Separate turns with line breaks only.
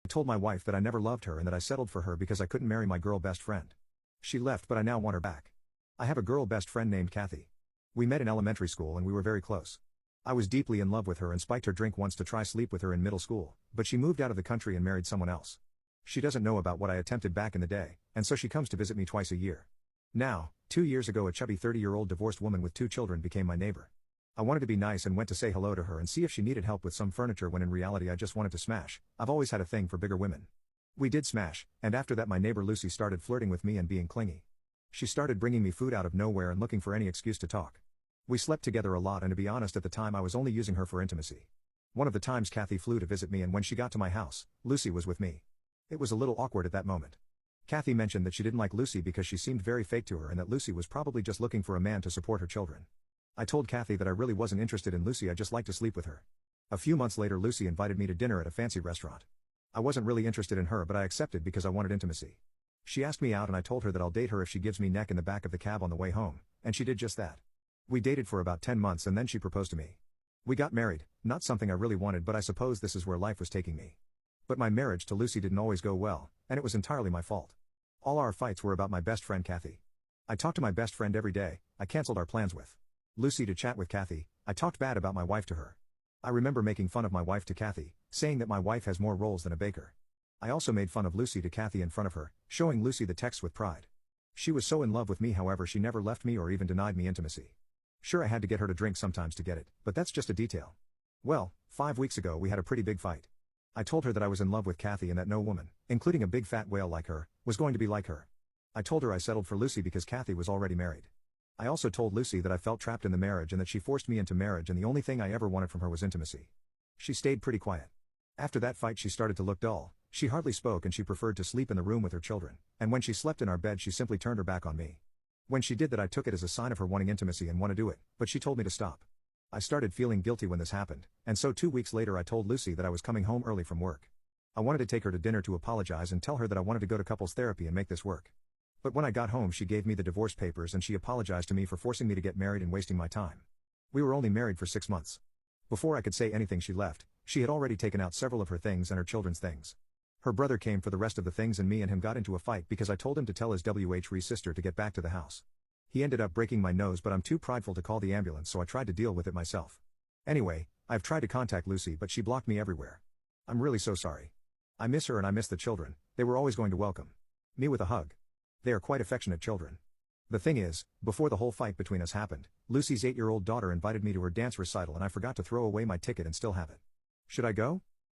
I told my wife that I never loved her and that I settled for her because I couldn't marry my girl best friend. She left, but I now want her back. I have a girl best friend named Kathy. We met in elementary school and we were very close. I was deeply in love with her and spiked her drink once to try sleep with her in middle school, but she moved out of the country and married someone else. She doesn't know about what I attempted back in the day, and so she comes to visit me twice a year. Now, 2 years ago a chubby 30-year-old divorced woman with 2 children became my neighbor. I wanted to be nice and went to say hello to her and see if she needed help with some furniture when in reality I just wanted to smash. I've always had a thing for bigger women. We did smash, and after that my neighbor Lucy started flirting with me and being clingy. She started bringing me food out of nowhere and looking for any excuse to talk. We slept together a lot and to be honest at the time I was only using her for intimacy. One of the times Kathy flew to visit me and when she got to my house, Lucy was with me. It was a little awkward at that moment. Kathy mentioned that she didn't like Lucy because she seemed very fake to her and that Lucy was probably just looking for a man to support her children. I told Kathy that I really wasn't interested in Lucy, I just liked to sleep with her. A few months later Lucy invited me to dinner at a fancy restaurant. I wasn't really interested in her but I accepted because I wanted intimacy. She asked me out and I told her that I'll date her if she gives me neck in the back of the cab on the way home, and she did just that. We dated for about 10 months and then she proposed to me. We got married, not something I really wanted but I suppose this is where life was taking me. But my marriage to Lucy didn't always go well, and it was entirely my fault. All our fights were about my best friend Kathy. I talked to my best friend every day. I cancelled our plans with Lucy to chat with Kathy. I talked bad about my wife to her. I remember making fun of my wife to Kathy, saying that my wife has more rolls than a baker. I also made fun of Lucy to Kathy in front of her, showing Lucy the text with pride. She was so in love with me, however she never left me or even denied me intimacy. Sure, I had to get her to drink sometimes to get it, but that's just a detail. Well, 5 weeks ago we had a pretty big fight. I told her that I was in love with Kathy and that no woman, including a big fat whale like her, was going to be like her. I told her I settled for Lucy because Kathy was already married. I also told Lucy that I felt trapped in the marriage and that she forced me into marriage and the only thing I ever wanted from her was intimacy. She stayed pretty quiet. After that fight she started to look dull, she hardly spoke and she preferred to sleep in the room with her children, and when she slept in our bed she simply turned her back on me. When she did that I took it as a sign of her wanting intimacy and want to do it, but she told me to stop. I started feeling guilty when this happened, and so 2 weeks later I told Lucy that I was coming home early from work. I wanted to take her to dinner to apologize and tell her that I wanted to go to couples therapy and make this work. But when I got home she gave me the divorce papers and she apologized to me for forcing me to get married and wasting my time. We were only married for 6 months. Before I could say anything she left. She had already taken out several of her things and her children's things. Her brother came for the rest of the things and me and him got into a fight because I told him to tell his WH sister to get back to the house. He ended up breaking my nose but I'm too prideful to call the ambulance so I tried to deal with it myself. Anyway, I've tried to contact Lucy but she blocked me everywhere. I'm really so sorry. I miss her and I miss the children, they were always going to welcome me with a hug. They are quite affectionate children. The thing is, before the whole fight between us happened, Lucy's 8-year-old daughter invited me to her dance recital and I forgot to throw away my ticket and still have it. Should I go?